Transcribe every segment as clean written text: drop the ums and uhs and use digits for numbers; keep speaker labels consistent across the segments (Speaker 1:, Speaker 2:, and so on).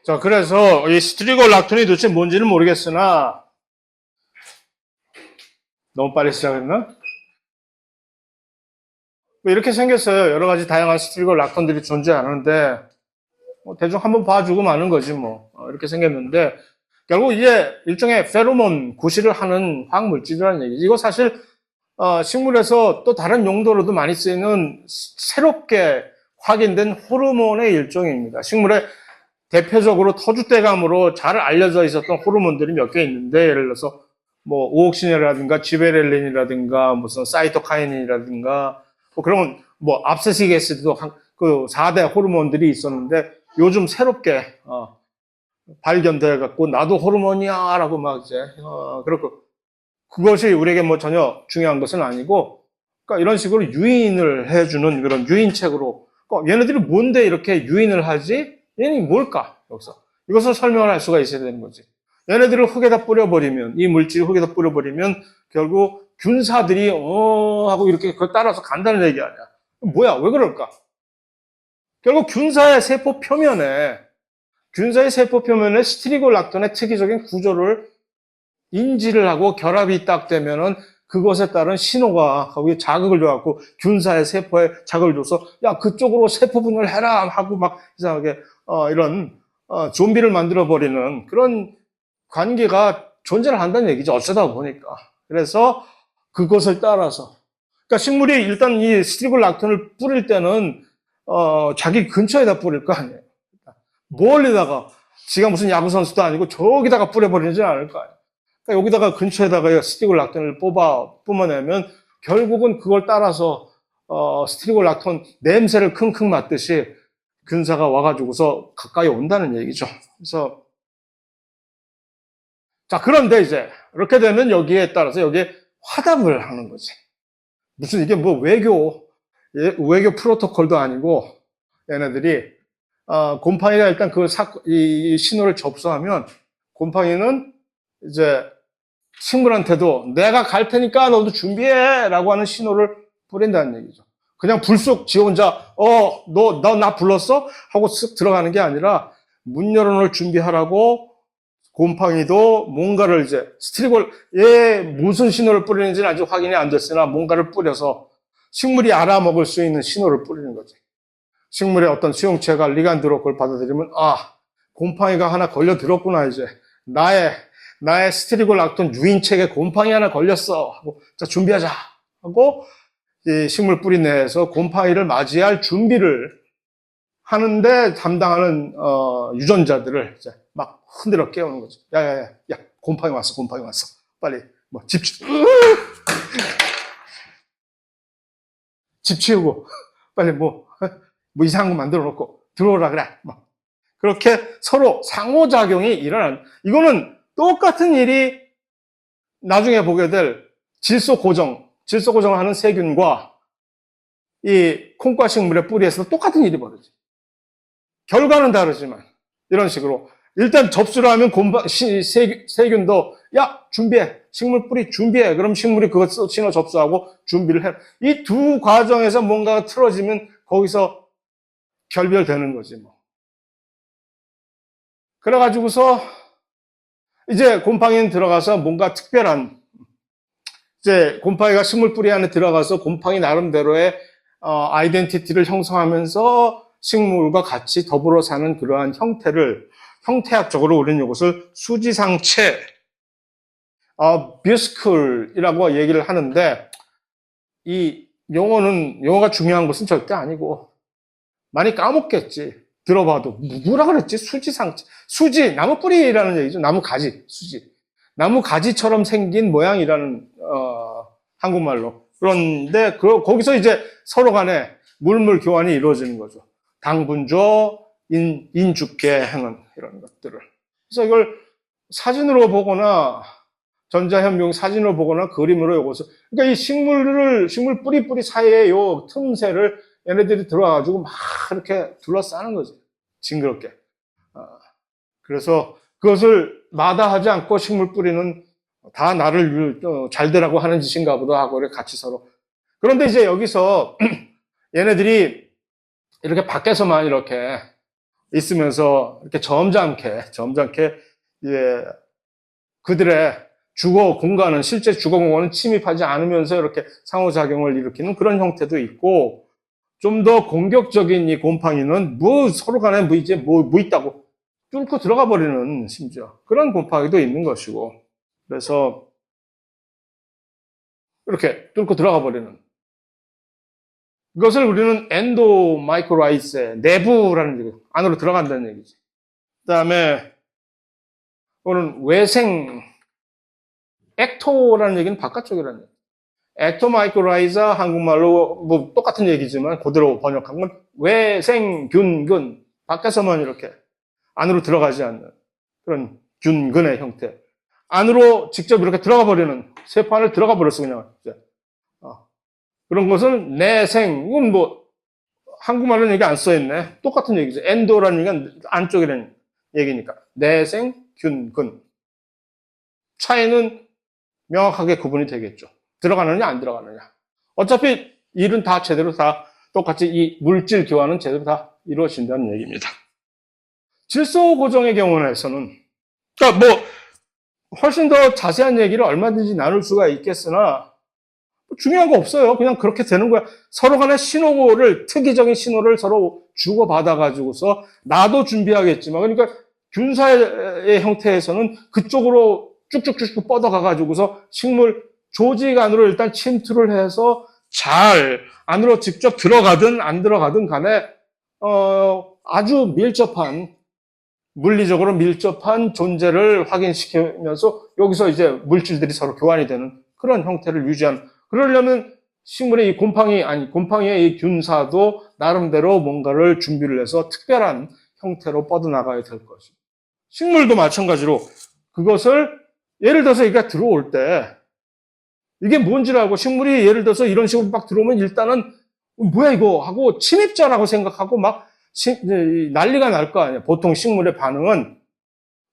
Speaker 1: 자, 그래서 이 스트리고락톤이 도대체 뭔지는 모르겠으나 너무 빨리 시작했나? 뭐 이렇게 생겼어요. 여러 가지 다양한 스트리고락톤들이 존재하는데 뭐 대충 한번 봐주고 마는 거지 뭐. 이렇게 생겼는데 결국 이게 일종의 페로몬 구실을 하는 화학물질이라는 얘기지. 이거 사실 식물에서 또 다른 용도로도 많이 쓰이는 새롭게 확인된 호르몬의 일종입니다. 식물의 대표적으로 터줏대감으로 잘 알려져 있었던 호르몬들이 몇 개 있는데, 예를 들어서 뭐 오옥시닌이라든가 지베렐린이라든가 무슨 사이토카이닌이라든가 뭐 그런 뭐 압세식 애시드도 그 4대 호르몬들이 있었는데 요즘 새롭게 발견돼 갖고 나도 호르몬이야라고 막 이제 그렇고, 그것이 우리에게 뭐 전혀 중요한 것은 아니고, 그러니까 이런 식으로 유인을 해주는 그런 유인책으로, 그러니까 얘네들이 뭔데 이렇게 유인을 하지? 얘는 뭘까? 여기서 이것을 설명을 할 수가 있어야 되는 거지. 얘네들을 흙에다 뿌려버리면, 이 물질을 흙에다 뿌려버리면 결국 균사들이 하고 이렇게 그걸 따라서 간다는 얘기 아니야. 뭐야? 왜 그럴까? 결국 균사의 세포 표면에 스트리고락톤의 특이적인 구조를 인지를 하고 결합이 딱 되면은 그것에 따른 신호가 거기에 자극을 줘갖고 균사의 세포에 자극을 줘서 야 그쪽으로 세포 분열 해라 하고 막 이상하게 이런 좀비를 만들어 버리는 그런 관계가 존재를 한다는 얘기죠. 어쩌다 보니까. 그래서 그것을 따라서, 그러니까 식물이 일단 이 스트리고락톤을 뿌릴 때는 자기 근처에다 뿌릴 거 아니에요. 멀리다가, 지가 무슨 야구 선수도 아니고 저기다가 뿌려버리지 않을 거 아니에요. 그러니까 여기다가 근처에다가 스트리고락톤을 뿜어내면 결국은 그걸 따라서 스트리고락톤 냄새를 킁킁 맡듯이 균사가 와가지고서 가까이 온다는 얘기죠. 그래서 자, 그런데 이제 이렇게 되면 여기에 따라서 여기에 화답을 하는 거지. 무슨 이게 뭐 외교 프로토콜도 아니고, 얘네들이 곰팡이가 일단 이 신호를 접수하면 곰팡이는 이제 식물한테도 내가 갈 테니까 너도 준비해 라고 하는 신호를 뿌린다는 얘기죠. 그냥 불쑥 지 혼자 너 나 불렀어? 하고 쓱 들어가는 게 아니라 문 열어놓을 준비하라고 곰팡이도 뭔가를 이제 얘 무슨 신호를 뿌리는지는 아직 확인이 안 됐으나 뭔가를 뿌려서 식물이 알아먹을 수 있는 신호를 뿌리는 거지. 식물의 어떤 수용체가 리간드로 그걸 받아들이면 곰팡이가 하나 걸려들었구나 이제 나의 스트리고락톤 유인책에 곰팡이 하나 걸렸어 하고 자 준비하자 하고 이 식물 뿌리 내에서 곰팡이를 맞이할 준비를 하는데 담당하는 유전자들을 이제 막 흔들어 깨우는 거죠. 야 곰팡이 왔어 빨리 뭐 집 치우고 빨리 뭐 이상한 거 만들어 놓고 들어오라 그래. 뭐 그렇게 서로 상호작용이 일어나는, 이거는 똑같은 일이 나중에 보게 될 질소 고정을 하는 세균과 이 콩과 식물의 뿌리에서 똑같은 일이 벌어져. 결과는 다르지만 이런 식으로 일단 접수를 하면 세균도 야 준비해, 식물 뿌리 준비해. 그럼 식물이 그것 신호 접수하고 준비를 해. 이 두 과정에서 뭔가가 틀어지면 거기서 결별되는 거지 뭐. 그래가지고서 이제 곰팡이는 들어가서 뭔가 특별한, 이제 곰팡이가 식물 뿌리 안에 들어가서 곰팡이 나름대로의 아이덴티티를 형성하면서 식물과 같이 더불어 사는 그러한 형태학적으로 우리는 이것을 수지상체, 뷰스클이라고 얘기를 하는데, 이 용어가 중요한 것은 절대 아니고 많이 까먹겠지. 들어봐도 뭐라 그랬지? 수지 나무 뿌리라는 얘기죠. 나무 가지, 수지 나무 가지처럼 생긴 모양이라는 한국말로. 그런데 거기서 이제 서로 간에 물물 교환이 이루어지는 거죠. 당분조, 인죽계 행은 이런 것들을. 그래서 이걸 사진으로 보거나 전자현미용 사진으로 보거나 그림으로 이것을, 그러니까 이 식물 뿌리 사이에 요 틈새를 얘네들이 들어와가지고 막 이렇게 둘러싸는 거지. 징그럽게. 그래서 그것을 마다하지 않고 식물 뿌리는 다 나를 잘 되라고 하는 짓인가 보다 하고 같이 서로. 그런데 이제 여기서 얘네들이 이렇게 밖에서만 이렇게 있으면서 이렇게 점잖게 예, 그들의 주거 공간은 실제 주거 공간은 침입하지 않으면서 이렇게 상호작용을 일으키는 그런 형태도 있고 좀 더 공격적인 이 곰팡이는 뭐 서로 간에 뭐 이제 뭐 있다고 뚫고 들어가 버리는 심지어 그런 곰팡이도 있는 것이고 그래서 이렇게 뚫고 들어가 버리는 이것을 우리는 엔도마이크로라이스의 내부라는 얘기, 안으로 들어간다는 얘기지. 그다음에 오늘 외생 액토라는 얘기는 바깥쪽이라는 얘기. 액토마이크로라이자 한국말로 뭐 똑같은 얘기지만 그대로 번역한 건 외생균근 밖에서만 이렇게 안으로 들어가지 않는 그런 균근의 형태. 안으로 직접 이렇게 들어가 버리는 세포 안을 들어가 버렸어 그냥. 그런 것은 내생 이건 뭐 한국말로는 얘기 안 써있네. 똑같은 얘기죠. 엔도라는 얘기는 안쪽이라는 얘기니까. 내생 균근. 차이는 명확하게 구분이 되겠죠. 들어가느냐 안 들어가느냐. 어차피 일은 다 제대로 다 똑같이 이 물질 교환은 제대로 다 이루어진다는 얘기입니다. 질소 고정의 경우에서는 그러니까 뭐 훨씬 더 자세한 얘기를 얼마든지 나눌 수가 있겠으나 중요한 거 없어요. 그냥 그렇게 되는 거야. 서로 간의 신호를 특이적인 신호를 서로 주고받아 가지고서 나도 준비하겠지만 그러니까 균사의 형태에서는 그쪽으로 쭉쭉쭉 뻗어가 가지고서 식물 조직 안으로 일단 침투를 해서 잘 안으로 직접 들어가든 안 들어가든 간에 아주 밀접한 물리적으로 밀접한 존재를 확인시키면서 여기서 이제 물질들이 서로 교환이 되는 그런 형태를 유지하는 그러려면 식물의 이 곰팡이의 이 균사도 나름대로 뭔가를 준비를 해서 특별한 형태로 뻗어나가야 될 것이고 식물도 마찬가지로 그것을 예를 들어서 이게 들어올 때 이게 뭔지라고 식물이 예를 들어서 이런 식으로 막 들어오면 일단은 뭐야 이거 하고 침입자라고 생각하고 막 난리가 날 거 아니에요. 보통 식물의 반응은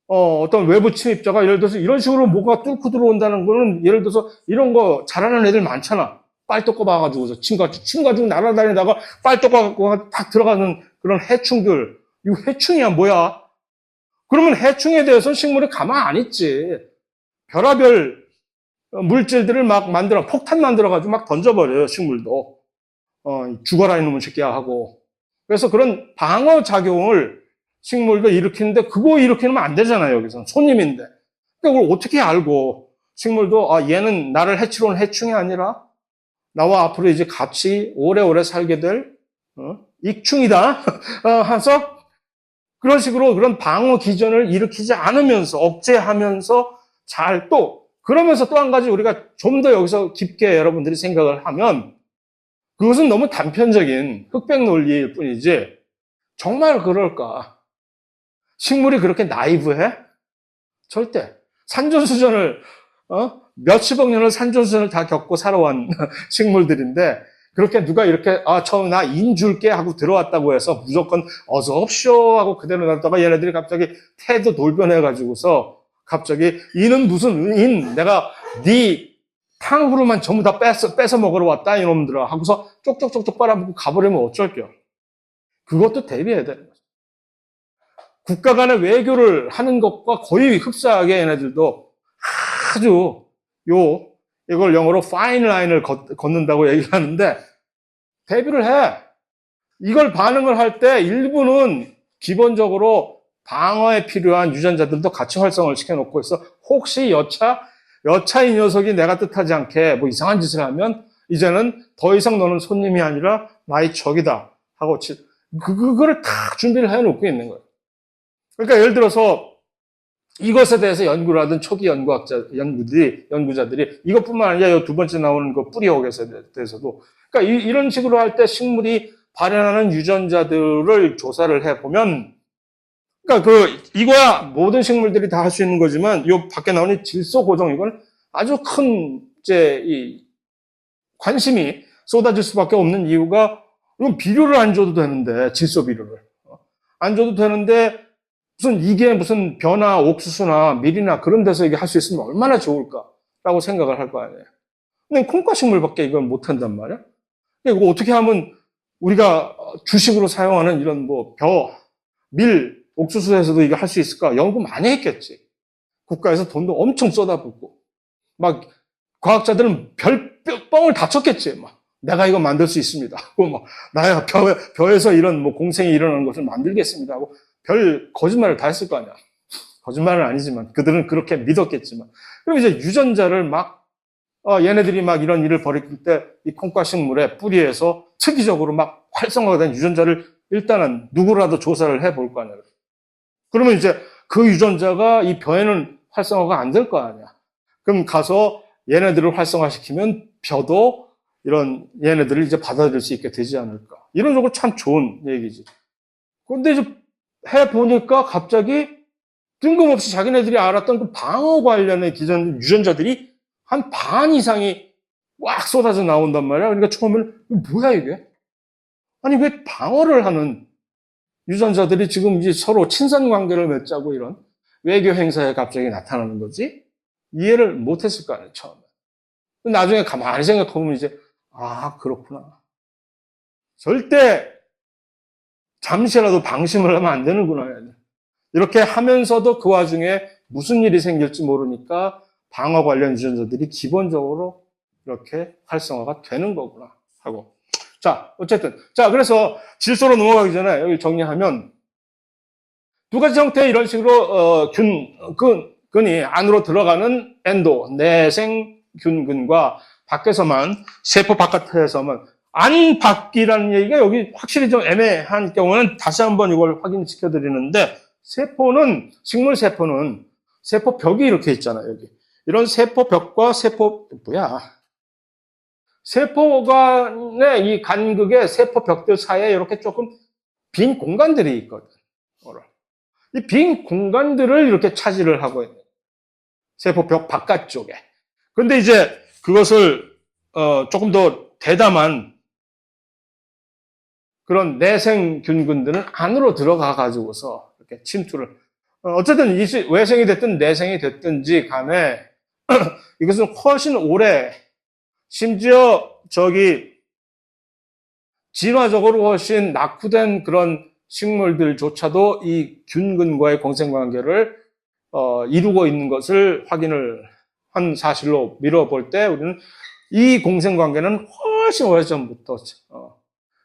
Speaker 1: 어떤 외부 침입자가 예를 들어서 이런 식으로 뭐가 뚫고 들어온다는 거는 예를 들어서 이런 거 잘하는 애들 많잖아. 빨대 꼽아가지고서 침 가지고 날아다니다가 빨대 꼽아가지고 딱 들어가는 그런 해충들. 이거 해충이야 뭐야? 그러면 해충에 대해서 식물이 가만 안 있지. 별의별 물질들을 막 폭탄 만들어가지고 막 던져버려요, 식물도. 죽어라, 이놈의 새끼야, 하고. 그래서 그런 방어작용을 식물도 일으키는데, 그거 일으키면 안 되잖아요, 여기서. 손님인데. 그걸 어떻게 알고, 식물도, 얘는 나를 해치러 온 해충이 아니라, 나와 앞으로 이제 같이 오래오래 살게 될, 익충이다. 해서, 그런 식으로 그런 방어 기전을 일으키지 않으면서, 억제하면서 잘 그러면서 또 한 가지 우리가 좀 더 여기서 깊게 여러분들이 생각을 하면 그것은 너무 단편적인 흑백 논리일 뿐이지 정말 그럴까? 식물이 그렇게 나이브해? 절대. 산전수전을 몇십억 년을 산전수전을 다 겪고 살아온 식물들인데 그렇게 누가 이렇게 처음 나 인 줄게 하고 들어왔다고 해서 무조건 어서 옵쇼 하고 그대로 놨다가 얘네들이 갑자기 태도 돌변해가지고서 갑자기 인은 무슨 인 내가 네 탕후루만 전부 다 뺏어 먹으러 왔다 이놈들아 하고서 쪽쪽쪽쪽 빨아먹고 가버리면 어쩔게요. 그것도 대비해야 되는 거죠. 국가 간의 외교를 하는 것과 거의 흡사하게 얘네들도 아주 이걸 영어로 fine line을 걷는다고 얘기를 하는데 대비를 해. 이걸 반응을 할 때 일부는 기본적으로 방어에 필요한 유전자들도 같이 활성을 시켜놓고 있어. 혹시 여차 이 녀석이 내가 뜻하지 않게 뭐 이상한 짓을 하면 이제는 더 이상 너는 손님이 아니라 나의 적이다 하고 그거를 다 준비를 해놓고 있는 거예요. 그러니까 예를 들어서 이것에 대해서 연구를 하던 초기 연구자들이 이것뿐만 아니라 이 두 번째 나오는 그 뿌리옥에 대해서도 그러니까 이런 식으로 할 때 식물이 발현하는 유전자들을 조사를 해보면 그러니까 이거야 모든 식물들이 다 할 수 있는 거지만 이 밖에 나오는 질소 고정 이건 아주 큰 이 관심이 쏟아질 수밖에 없는 이유가 이건 비료를 안 줘도 되는데 질소 비료를 안 줘도 되는데 이게 무슨 벼나 옥수수나 밀이나 그런 데서 이게 할 수 있으면 얼마나 좋을까라고 생각을 할 거 아니에요. 근데 콩과 식물밖에 이걸 못 한단 말이야. 이거 어떻게 하면 우리가 주식으로 사용하는 이런 밀, 옥수수에서도 이거 할 수 있을까? 연구 많이 했겠지. 국가에서 돈도 엄청 쏟아붓고. 막, 과학자들은 뻥을 다 쳤겠지. 막, 내가 이거 만들 수 있습니다. 하고, 막, 나야 벼에서 이런 뭐 공생이 일어나는 것을 만들겠습니다. 하고, 별 거짓말을 다 했을 거 아니야. 거짓말은 아니지만, 그들은 그렇게 믿었겠지만. 그럼 이제 유전자를 막, 얘네들이 막 이런 일을 벌일 때, 이 콩과 식물의 뿌리에서 특이적으로 막 활성화가 된 유전자를 일단은 누구라도 조사를 해볼 거 아니야. 그러면 이제 그 유전자가 이 벼에는 활성화가 안 될 거 아니야. 그럼 가서 얘네들을 활성화시키면 벼도 이런 얘네들을 이제 받아들일 수 있게 되지 않을까. 이런 쪽으로 참 좋은 얘기지. 그런데 이제 해보니까 갑자기 뜬금없이 자기네들이 알았던 그 방어 관련의 유전자들이 한 반 이상이 꽉 쏟아져 나온단 말이야. 그러니까 처음에는 뭐야 이게? 아니 왜 방어를 하는 유전자들이 지금 이제 서로 친선 관계를 맺자고 이런 외교 행사에 갑자기 나타나는 거지? 이해를 못했을 거 아니에요, 처음에. 나중에 가만히 생각해보면 이제, 그렇구나. 절대 잠시라도 방심을 하면 안 되는구나. 이렇게 하면서도 그 와중에 무슨 일이 생길지 모르니까 방어 관련 유전자들이 기본적으로 이렇게 활성화가 되는 거구나 하고. 자, 어쨌든. 자, 그래서 질소로 넘어가기 전에 여기 정리하면 두 가지 형태의 이런 식으로, 균이 안으로 들어가는 엔도, 내생균근과 밖에서만, 세포 바깥에서만, 안밖이라는 얘기가 여기 확실히 좀 애매한 경우는 다시 한번 이걸 확인시켜 드리는데, 식물 세포는 세포벽이 이렇게 있잖아요, 여기. 이런 세포벽과 세포 간의 이 간극의 세포벽들 사이에 이렇게 조금 빈 공간들이 있거든. 이 빈 공간들을 이렇게 차지를 하고 있는 세포벽 바깥쪽에. 그런데 이제 그것을 조금 더 대담한 그런 내생균근들은 안으로 들어가 가지고서 이렇게 침투를. 어쨌든 외생이 됐든 내생이 됐든지 간에 이것은 훨씬 오래, 심지어 진화적으로 훨씬 낙후된 그런 식물들조차도 이 균근과의 공생관계를 이루고 있는 것을 확인을 한 사실로 미뤄볼 때 우리는 이 공생관계는 훨씬 오래전부터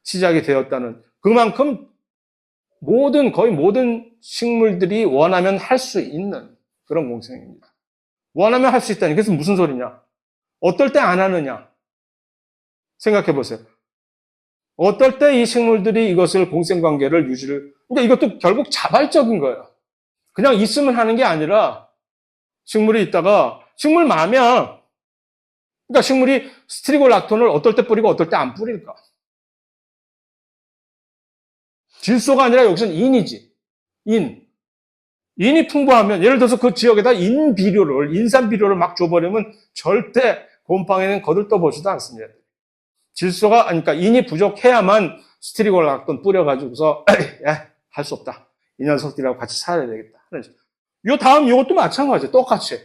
Speaker 1: 시작이 되었다는, 그만큼 거의 모든 식물들이 원하면 할 수 있는 그런 공생입니다. 원하면 할 수 있다니. 그래서 무슨 소리냐? 어떨 때 안 하느냐? 생각해 보세요. 어떨 때 이 식물들이 이것을 공생관계를 그러니까 이것도 결국 자발적인 거예요. 그냥 있으면 하는 게 아니라 식물이 있다가 식물 마음이야. 그러니까 식물이 스트리고락톤을 어떨 때 뿌리고 어떨 때 안 뿌릴까? 질소가 아니라 여기서는 인이지. 인이 풍부하면, 예를 들어서 그 지역에다 인산 비료를 막 줘버리면 절대 곰팡이는 거들떠보지도 않습니다. 그러니까 인이 부족해야만 스트리고락톤 뿌려가지고서 할 수 없다. 이 녀석들하고 같이 살아야 되겠다. 요 다음 요것도 마찬가지예요. 똑같이.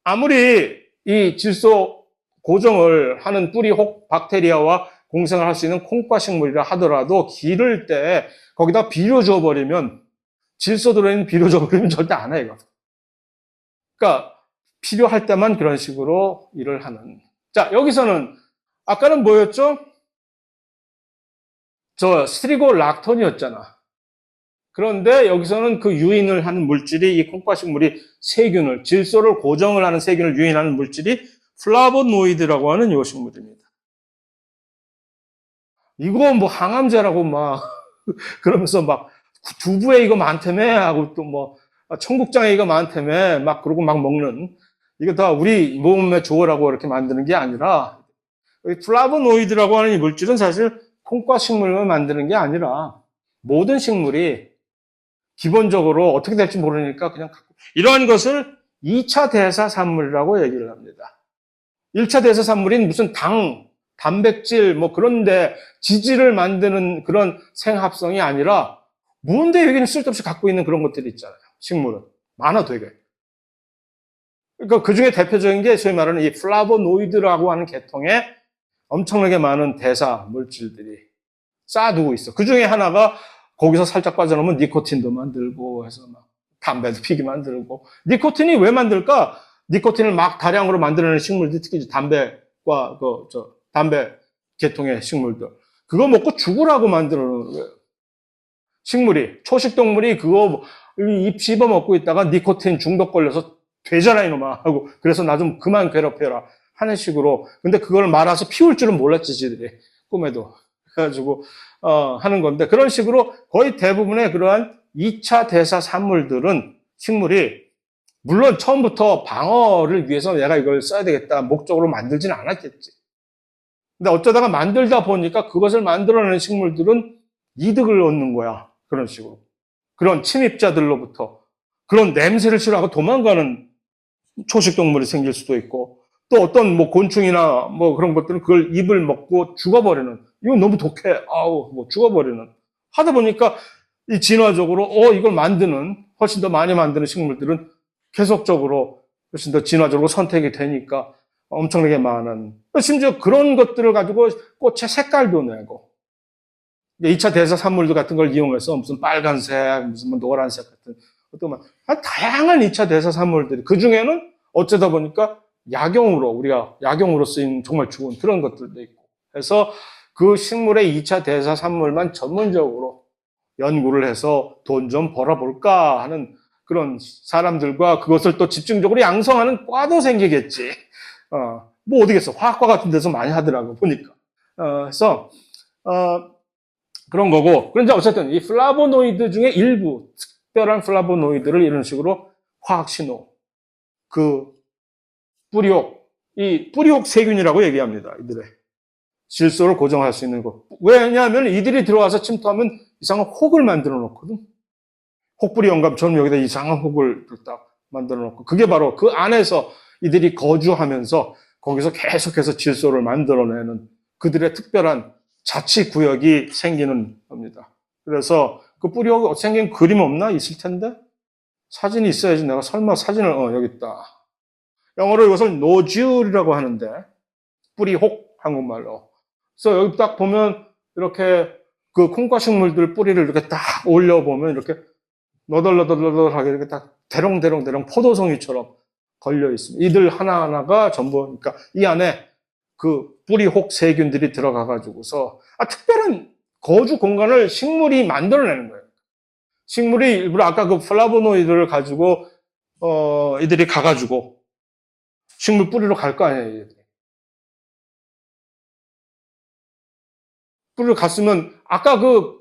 Speaker 1: 아무리 이 질소 고정을 하는 뿌리 혹 박테리아와 공생을 할 수 있는 콩과 식물이라 하더라도 기를 때 거기다 비료 줘버리면, 질소 들어있는 비료 줘버리면 절대 안 해요. 그러니까 필요할 때만 그런 식으로 일을 하는. 자, 여기서는 아까는 뭐였죠? 스트리고락톤이었잖아. 그런데 여기서는 그 유인을 하는 물질이, 이 콩과 식물이 질소를 고정을 하는 세균을 유인하는 물질이 플라보노이드라고 하는 요 식물입니다. 이거 뭐 항암제라고 막 그러면서 막 두부에 이거 많다며 하고 또 뭐 청국장에 이거 많다며 막 그러고 막 먹는, 이거 다 우리 몸에 좋으라고 이렇게 만드는 게 아니라, 플라보노이드라고 하는 이 물질은 사실 콩과 식물만 만드는 게 아니라 모든 식물이 기본적으로 어떻게 될지 모르니까 그냥 갖고, 이러한 것을 2차 대사산물이라고 얘기를 합니다. 1차 대사산물인 무슨 단백질 뭐 그런데 지질을 만드는 그런 생합성이 아니라 뭔데 여기는 쓸데없이 갖고 있는 그런 것들이 있잖아요. 식물은 많아 되게. 그러니까 그 중에 대표적인 게 소위 말하는 이 플라보노이드라고 하는 계통에 엄청나게 많은 대사 물질들이 쌓아두고 있어. 그 중에 하나가 거기서 살짝 빠져나오면 니코틴도 만들고 해서 막 담배도 피게 만들고. 니코틴이 왜 만들까? 니코틴을 막 다량으로 만들어내는 식물들이 특히 담배과 담배 계통의 식물들. 그거 먹고 죽으라고 만들어 놓은 거예요. 식물이, 초식동물이 그거 잎 씹어 먹고 있다가 니코틴 중독 걸려서 되잖아, 이놈아. 하고. 그래서 나 좀 그만 괴롭혀라. 하는 식으로. 근데 그걸 말아서 피울 줄은 몰랐지, 지들이. 꿈에도. 그래가지고, 하는 건데. 그런 식으로 거의 대부분의 그러한 2차 대사 산물들은 식물이, 물론 처음부터 방어를 위해서 내가 이걸 써야 되겠다 목적으로 만들지는 않았겠지. 근데 어쩌다가 만들다 보니까 그것을 만들어내는 식물들은 이득을 얻는 거야. 그런 식으로. 그런 침입자들로부터. 그런 냄새를 싫어하고 도망가는 초식동물이 생길 수도 있고, 또 어떤 뭐 곤충이나 뭐 그런 것들은 그걸 잎을 먹고 죽어버리는, 이건 너무 독해. 아우, 뭐 죽어버리는. 하다 보니까 이 진화적으로, 이걸 만드는, 훨씬 더 많이 만드는 식물들은 계속적으로 훨씬 더 진화적으로 선택이 되니까 엄청나게 많은. 심지어 그런 것들을 가지고 꽃의 색깔도 내고, 2차 대사 산물들 같은 걸 이용해서 무슨 빨간색, 무슨 뭐 노란색 같은 어떤 다양한 2차 대사 산물들이, 그 중에는 어쩌다 보니까 우리가 약용으로 쓰인 정말 좋은 그런 것들도 있고 해서 그 식물의 2차 대사 산물만 전문적으로 연구를 해서 돈 좀 벌어볼까 하는 그런 사람들과 그것을 또 집중적으로 양성하는 과도 생기겠지. 뭐 어디겠어. 화학과 같은 데서 많이 하더라고, 보니까. 그래서, 그런 거고. 그런데 어쨌든 이 플라보노이드 중에 일부, 특별한 플라보노이드를 이런 식으로 화학신호, 이 뿌리옥 세균이라고 얘기합니다. 이들의 질소를 고정할 수 있는 거. 왜냐하면 이들이 들어와서 침투하면 이상한 혹을 만들어 놓거든. 혹부리 영감처럼 여기다 이상한 혹을 딱 만들어 놓고, 그게 바로 그 안에서 이들이 거주하면서 거기서 계속해서 질소를 만들어내는 그들의 특별한 자치 구역이 생기는 겁니다. 그래서 그 뿌리옥 생긴 그림 없나? 있을 텐데? 사진이 있어야지. 내가 설마 사진을, 여기 있다. 영어로 이것을 노듈이라고 하는데, 뿌리혹, 한국말로. 그래서 여기 딱 보면, 이렇게 그 콩과 식물들 뿌리를 이렇게 딱 올려보면, 이렇게 너덜너덜너덜하게 이렇게 딱 대롱대롱대롱 포도송이처럼 걸려 있습니다. 이들 하나하나가 전부, 그러니까 이 안에 그 뿌리혹 세균들이 들어가가지고서, 특별한 거주 공간을 식물이 만들어내는 거예요. 식물이 일부러 아까 그 플라보노이드를 가지고, 이들이 가가지고, 식물 뿌리로 갈 거 아니에요. 뿌리로 갔으면 아까 그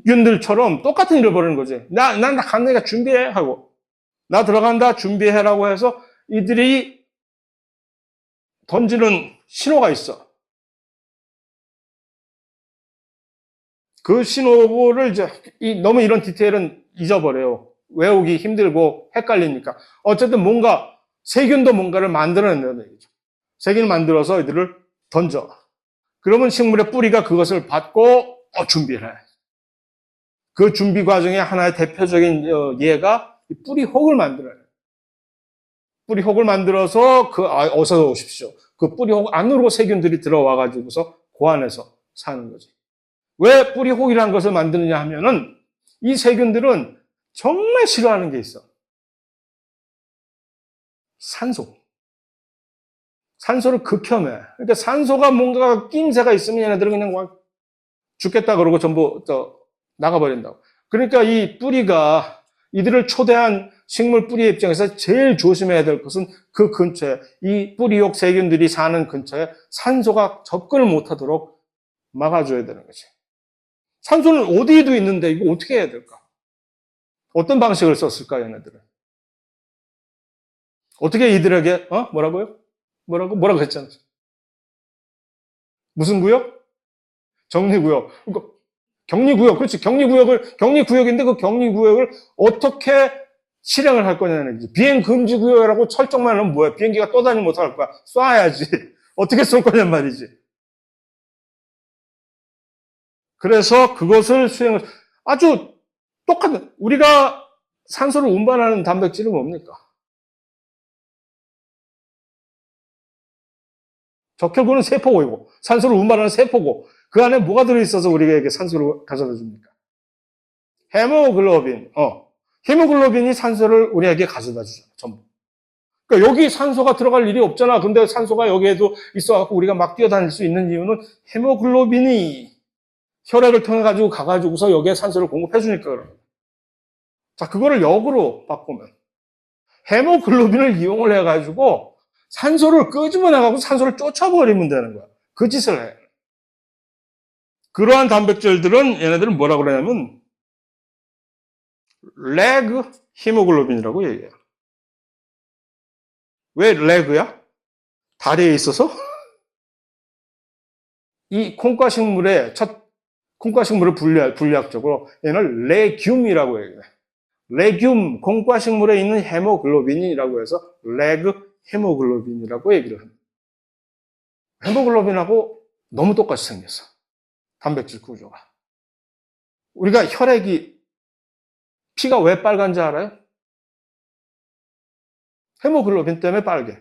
Speaker 1: 근균들처럼 똑같은 일을 벌이는 거지. 난 갔으니까 준비해 하고, 나 들어간다 준비해라고 해서 이들이 던지는 신호가 있어. 그 신호를 너무 이런 디테일은 잊어버려요. 외우기 힘들고 헷갈리니까. 어쨌든 세균도 뭔가를 만들어낸다는 얘기죠. 세균을 만들어서 이들을 던져. 그러면 식물의 뿌리가 그것을 받고 준비를 해. 그 준비 과정의 하나의 대표적인 예가 뿌리혹을 만들어요. 뿌리혹을 만들어서 어서 오십시오. 그 뿌리혹 안으로 세균들이 들어와가지고서 그 안에서 사는 거지. 왜 뿌리혹이라는 것을 만드느냐 하면은 이 세균들은 정말 싫어하는 게 있어. 산소. 산소를 극혐해. 그러니까 산소가 뭔가 낌새가 있으면 얘네들은 그냥 막 죽겠다 그러고 전부 나가버린다고. 그러니까 이 뿌리가 이들을 초대한 식물 뿌리의 입장에서 제일 조심해야 될 것은 그 근처에, 이 뿌리옥 세균들이 사는 근처에 산소가 접근을 못하도록 막아줘야 되는 거지. 산소는 어디에도 있는데 이거 어떻게 해야 될까? 어떤 방식을 썼을까, 얘네들은? 어떻게 이들에게, 뭐라고요? 뭐라고 했잖아. 무슨 구역? 정리구역. 그러니까 격리구역. 그렇지. 격리구역인데 그 격리구역을 어떻게 실행을 할 거냐는 얘기지. 비행금지구역이라고 설정만 하면 뭐야? 비행기가 떠다니면 어떡할 거야? 쏴야지. 어떻게 쏠 거냔 말이지. 그래서 그것을 아주 똑같은, 우리가 산소를 운반하는 단백질은 뭡니까? 적혈구는 세포고, 산소를 운반하는 세포고, 그 안에 뭐가 들어있어서 우리에게 산소를 가져다 줍니까? 헤모글로빈. 헤모글로빈이 산소를 우리에게 가져다 주잖아, 전부. 그러니까 여기 산소가 들어갈 일이 없잖아. 근데 산소가 여기에도 있어갖고 우리가 막 뛰어다닐 수 있는 이유는 헤모글로빈이 혈액을 통해 가지고 가가지고서 여기에 산소를 공급해 주니까 그런 거야. 자, 그거를 역으로 바꾸면 헤모글로빈을 이용을 해가지고 산소를 끄집어내가지고 산소를 쫓아버리면 되는 거야. 그 짓을 해. 그러한 단백질들은 얘네들은 뭐라고 그러냐면 레그 히모글로빈이라고 얘기해요. 왜 레그야? 다리에 있어서? 이 콩과식물의 분리학적으로 얘는 레듐이라고 얘기해요. 레듐, 콩과식물에 있는 헤모글로빈이라고 해서 레그 헤모글로빈이라고 얘기를 합니다. 헤모글로빈하고 너무 똑같이 생겼어. 단백질 구조가. 우리가 피가 왜 빨간지 알아요? 헤모글로빈 때문에 빨개.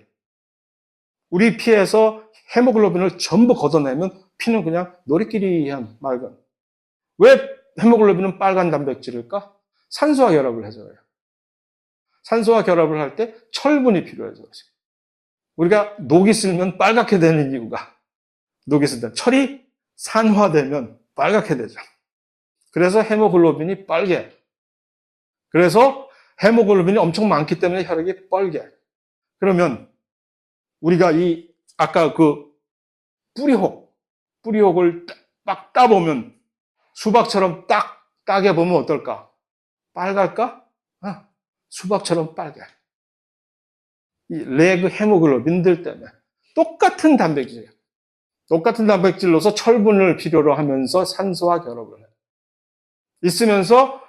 Speaker 1: 우리 피에서 헤모글로빈을 전부 걷어내면 피는 그냥 노리끼리한 맑은. 왜 헤모글로빈은 빨간 단백질일까? 산소와 결합을 해서 그래요. 산소와 결합을 할 때 철분이 필요해서 그렇지. 우리가 녹이 슬면 빨갛게 되는 이유가 녹이 슬면 철이 산화되면 빨갛게 되죠. 그래서 헤모글로빈이 빨개. 그래서 헤모글로빈이 엄청 많기 때문에 혈액이 빨개. 그러면 우리가 아까 그 뿌리혹을 딱 따보면 수박처럼 딱 따게 보면 어떨까? 빨갈까? 수박처럼 빨개. 이 레그 헤모글로빈들 때문에 똑같은 단백질이에요. 똑같은 단백질로서 철분을 필요로 하면서 산소와 결합을 해요. 있으면서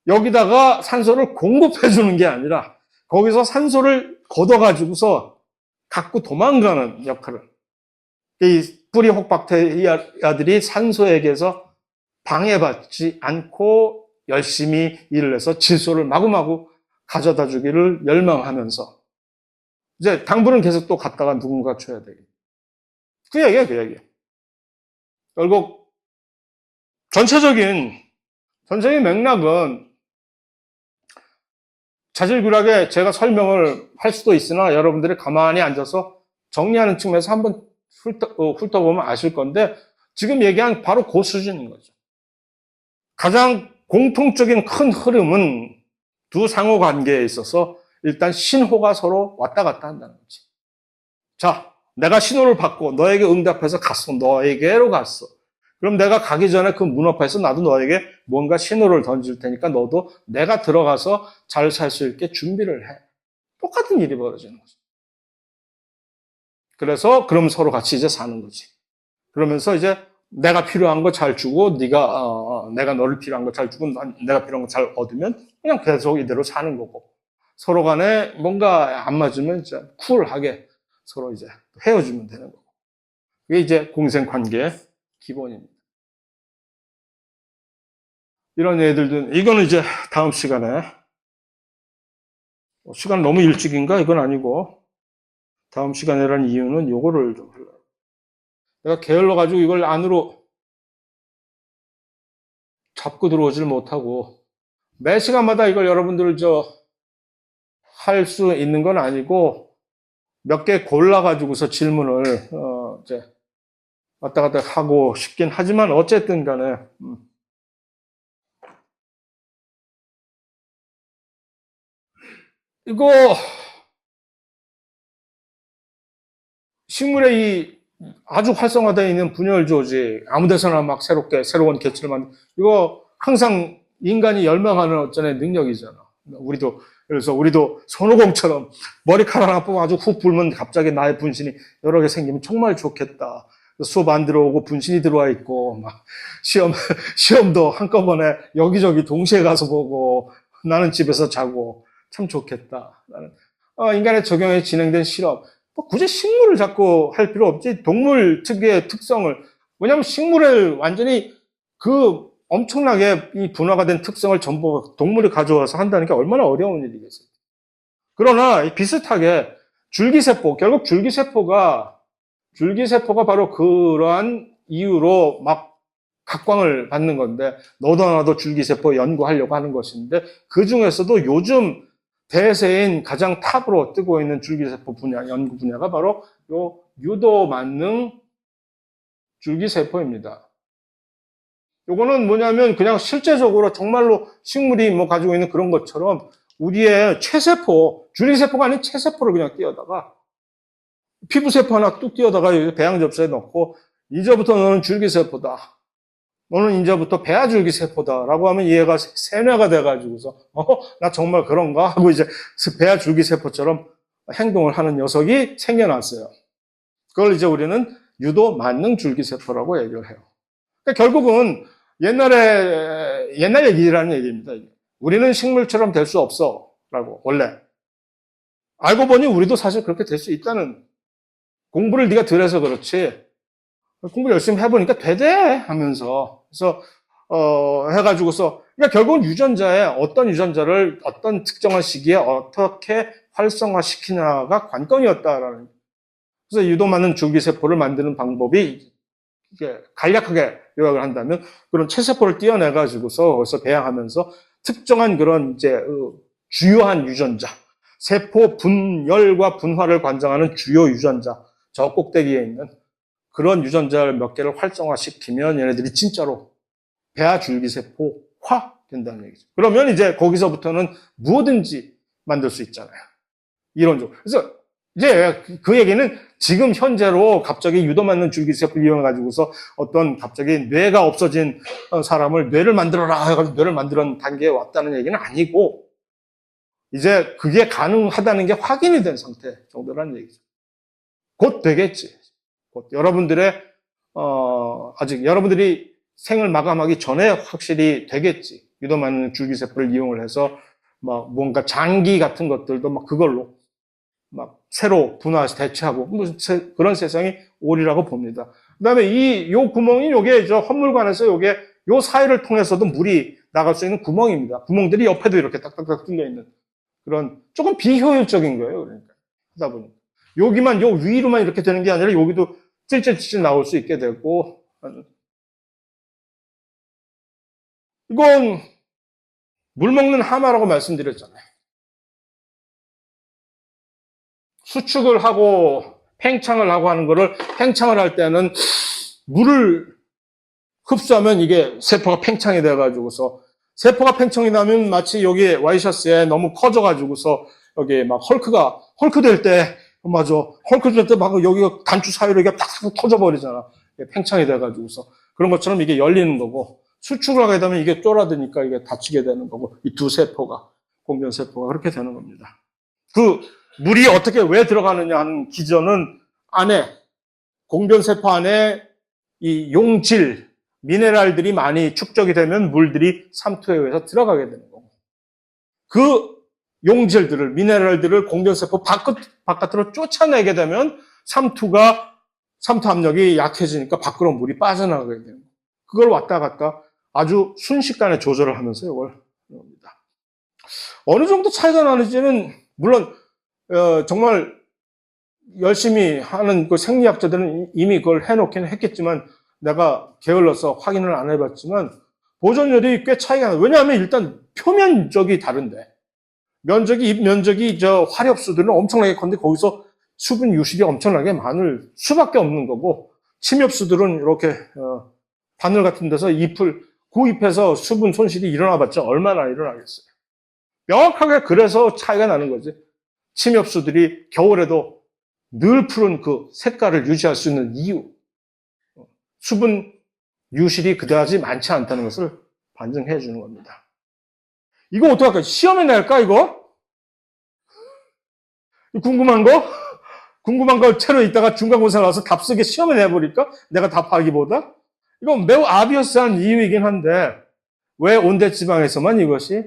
Speaker 1: 여기다가 산소를 공급해 주는 게 아니라 거기서 산소를 걷어가지고서 갖고 도망가는 역할을. 이 뿌리 혹박테리아들이 산소에게서 방해받지 않고 열심히 일을 해서 질소를 마구마구 가져다 주기를 열망하면서 이제 당분은 계속 또 갔다가 누군가 줘야 되겠. 그 얘기예요. 결국 전체적인 맥락은 자질구레하게 제가 설명을 할 수도 있으나 여러분들이 가만히 앉아서 정리하는 측면에서 한번 훑어보면 아실 건데 지금 얘기한 바로 그 수준인 거죠. 가장 공통적인 큰 흐름은 두 상호 관계에 있어서 일단 신호가 서로 왔다 갔다 한다는 거지. 자, 내가 신호를 받고 너에게 응답해서 갔어. 너에게로 갔어. 그럼 내가 가기 전에 그 문 앞에서 나도 너에게 뭔가 신호를 던질 테니까 너도 내가 들어가서 잘 살 수 있게 준비를 해. 똑같은 일이 벌어지는 거죠. 그래서 그럼 서로 같이 이제 사는 거지. 그러면서 이제 내가 필요한 거 잘 주고 내가 너를 필요한 거 잘 주고 내가 필요한 거 잘 얻으면 그냥 계속 이대로 사는 거고 서로 간에 뭔가 안 맞으면 이제 쿨하게 서로 이제 헤어지면 되는 거고. 그게 이제 공생관계의 기본입니다. 이런 애들도 이거는 이제 다음 시간에 시간 너무 일찍인가? 이건 아니고 다음 시간에란 이유는 요거를 좀 하려고. 내가 게을러가지고 이걸 안으로 잡고 들어오질 못하고 매 시간마다 이걸 여러분들 할 수 있는 건 아니고 몇 개 골라가지고서 질문을 이제 왔다 갔다 하고 싶긴 하지만 어쨌든 간에 이거 식물의 이 아주 활성화되어 있는 분열 조직 아무 데서나 막 새로운 개체를 만든 이거 항상 인간이 열망하는 어쩌네 능력이잖아. 그래서 우리도 손오공처럼 머리카락 하나 뽑아 아주 훅 불면 갑자기 나의 분신이 여러 개 생기면 정말 좋겠다. 수업 안 들어오고 분신이 들어와 있고 막 시험도 한꺼번에 여기저기 동시에 가서 보고 나는 집에서 자고 참 좋겠다. 나는 인간의 적용에 진행된 실험. 굳이 식물을 자꾸 할 필요 없지. 동물 특유의 특성을. 왜냐하면 식물을 완전히 그 엄청나게 이 분화가 된 특성을 전부 동물이 가져와서 한다는 게 얼마나 어려운 일이겠어요. 그러나 비슷하게 줄기세포, 결국 줄기세포가 바로 그러한 이유로 막 각광을 받는 건데 너도 나도 줄기세포 연구하려고 하는 것인데 그 중에서도 요즘 대세인 가장 탑으로 뜨고 있는 줄기세포 분야, 연구 분야가 바로 요 유도만능 줄기세포입니다. 요거는 뭐냐면 그냥 실제적으로 정말로 식물이 뭐 가지고 있는 그런 것처럼 우리의 체세포, 줄기세포가 아닌 체세포를 그냥 띄어다가 피부세포 하나 뚝 띄어다가 배양접시에 넣고 이제부터 너는 줄기세포다. 너는 이제부터 배아줄기세포다라고 하면 얘가 세뇌가 돼가지고서 나 정말 그런가 하고 이제 배아줄기세포처럼 행동을 하는 녀석이 생겨났어요. 그걸 이제 우리는 유도 만능 줄기세포라고 얘기를 해요. 그러니까 결국은 옛날 얘기라는 얘기입니다. 우리는 식물처럼 될 수 없어라고 원래 알고 보니 우리도 사실 그렇게 될 수 있다는 공부를 네가 덜 해서 그렇지 공부 열심히 해보니까 되대 하면서 그래서 해가지고서 그러니까 결국은 유전자에 어떤 유전자를 어떤 특정한 시기에 어떻게 활성화시키냐가 관건이었다라는 그래서 유도 많은 줄기세포를 만드는 방법이 이게 간략하게 요약을 한다면 그런 체세포를 띄어내가지고서 거기서 배양하면서 특정한 그런 이제 주요한 유전자 세포 분열과 분화를 관장하는 주요 유전자 저 꼭대기에 있는 그런 유전자를 몇 개를 활성화시키면 얘네들이 진짜로 배아줄기세포화 된다는 얘기죠. 그러면 이제 거기서부터는 무엇든지 만들 수 있잖아요. 이론적으로. 그래서 이제 그 얘기는 지금 현재로 갑자기 유도맞는 줄기세포를 이용해가지고서 어떤 갑자기 뇌가 없어진 사람을 뇌를 만들어라 해가지고 뇌를 만드는 단계에 왔다는 얘기는 아니고 이제 그게 가능하다는 게 확인이 된 상태 정도라는 얘기죠. 곧 되겠지. 곧 여러분들의 아직 여러분들이 생을 마감하기 전에 확실히 되겠지. 유도맞는 줄기세포를 이용을 해서 막 뭔가 장기 같은 것들도 막 그걸로 막 새로 분화해서 대체하고 무슨 그런 세상이 오리라고 봅니다. 그다음에 요 구멍이 요게 저 헌물관에서 요게 요 사이를 통해서도 물이 나갈 수 있는 구멍입니다. 구멍들이 옆에도 이렇게 딱딱딱 뚫려 있는 그런 조금 비효율적인 거예요. 그러니까 하다 보니까 여기만 요 위로만 이렇게 되는 게 아니라 여기도 찔찔찔 나올 수 있게 되고 이건 물 먹는 하마라고 말씀드렸잖아요. 수축을 하고 팽창을 하고 하는 거를 팽창을 할 때는 물을 흡수하면 이게 세포가 팽창이 돼가지고서 세포가 팽창이 나면 마치 여기 와이셔츠에 너무 커져가지고서 여기 막 헐크 될 때 맞아 헐크 될 때 막 여기 단추 사이로 이게 딱 터져버리잖아. 팽창이 돼가지고서 그런 것처럼 이게 열리는 거고 수축을 하게 되면 이게 쫄아드니까 이게 다치게 되는 거고 이 두 세포가 공변 세포가 그렇게 되는 겁니다. 그 물이 어떻게 왜 들어가느냐 하는 기전은 안에 공변세포 안에 이 용질 미네랄들이 많이 축적이 되면 물들이 삼투에 의해서 들어가게 되는 거고 그 용질들을 미네랄들을 공변세포 바깥으로 쫓아내게 되면 삼투 압력이 약해지니까 밖으로 물이 빠져나가게 되는 거고 그걸 왔다 갔다 아주 순식간에 조절을 하면서 이걸 합니다. 어느 정도 차이가 나는지는 물론 정말 열심히 하는 그 생리학자들은 이미 그걸 해놓기는 했겠지만 내가 게을러서 확인을 안 해봤지만 보존율이 꽤 차이가 나요. 왜냐하면 일단 표면적이 다른데 입 면적이 저 화렵수들은 엄청나게 큰데 거기서 수분 유실이 엄청나게 많을 수밖에 없는 거고 침엽수들은 이렇게 바늘 같은 데서 그 잎에서 수분 손실이 일어나봤자 얼마나 일어나겠어요. 명확하게 그래서 차이가 나는 거지. 침엽수들이 겨울에도 늘 푸른 그 색깔을 유지할 수 있는 이유. 수분 유실이 그다지 많지 않다는 것을 반증해 주는 겁니다. 이거 어떡할까? 시험에 낼까, 이거? 궁금한 거? 궁금한 거 채로 있다가 중간고사 나와서 답 쓰게 시험에 내버릴까? 내가 답하기보다? 이건 매우 아비어스한 이유이긴 한데, 왜 온대지방에서만 이것이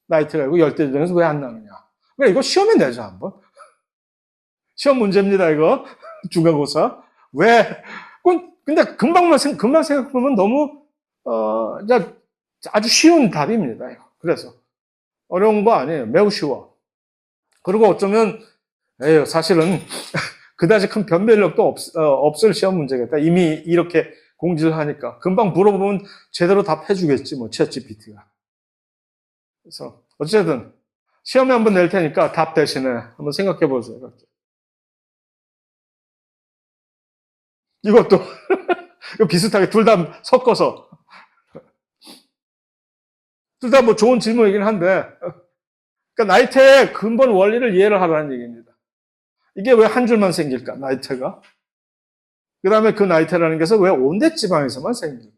Speaker 1: 나이트가 아니고 열대지방에서 왜 안 나느냐? 그러니까 이거 시험에 내자, 한번. 시험 문제입니다, 이거. 중간고사. 왜? 근데 금방 생각해보면 너무, 아주 쉬운 답입니다, 이거. 그래서. 어려운 거 아니에요. 매우 쉬워. 그리고 어쩌면, 사실은 그다지 큰 변별력도 없을 시험 문제겠다. 이미 이렇게 공지를 하니까. 금방 물어보면 제대로 답해주겠지, 뭐, 챗GPT가. 그래서, 어쨌든, 시험에 한번 낼 테니까 답 대신에 한번 생각해 보세요. 이것도, 이거 비슷하게 둘 다 섞어서. 둘 다 뭐 좋은 질문이긴 한데, 그러니까 나이테의 근본 원리를 이해를 하라는 얘기입니다. 이게 왜 한 줄만 생길까, 나이테가? 그 다음에 그 나이테라는 것은 왜 온대 지방에서만 생길까?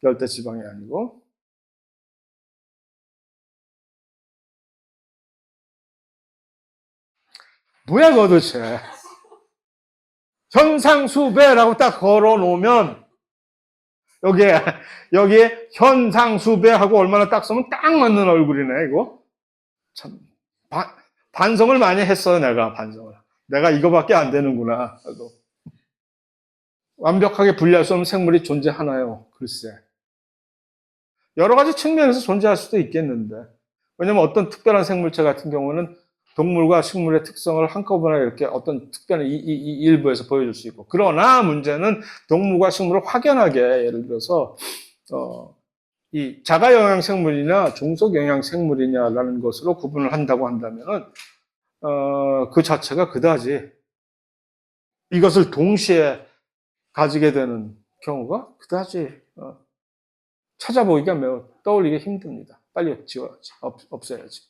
Speaker 1: 열대 지방이 아니고. 뭐야, 그거 도대체. 현상수배라고 딱 걸어 놓으면, 여기에 현상수배하고 얼마나 딱 쓰면 딱 맞는 얼굴이네, 이거. 참, 반성을 많이 했어요, 내가, 반성을. 내가 이거밖에 안 되는구나. 완벽하게 분리할 수 없는 생물이 존재하나요? 글쎄. 여러 가지 측면에서 존재할 수도 있겠는데. 왜냐면 어떤 특별한 생물체 같은 경우는 동물과 식물의 특성을 한꺼번에 이렇게 어떤 특별한 일부에서 보여줄 수 있고. 그러나 문제는 동물과 식물을 확연하게 예를 들어서, 이 자가 영양 생물이냐 종속 영양 생물이냐라는 것으로 구분을 한다고 한다면은, 그 자체가 그다지 이것을 동시에 가지게 되는 경우가 그다지 찾아보기가 매우 떠올리기 힘듭니다. 빨리 지워야지. 없애야지.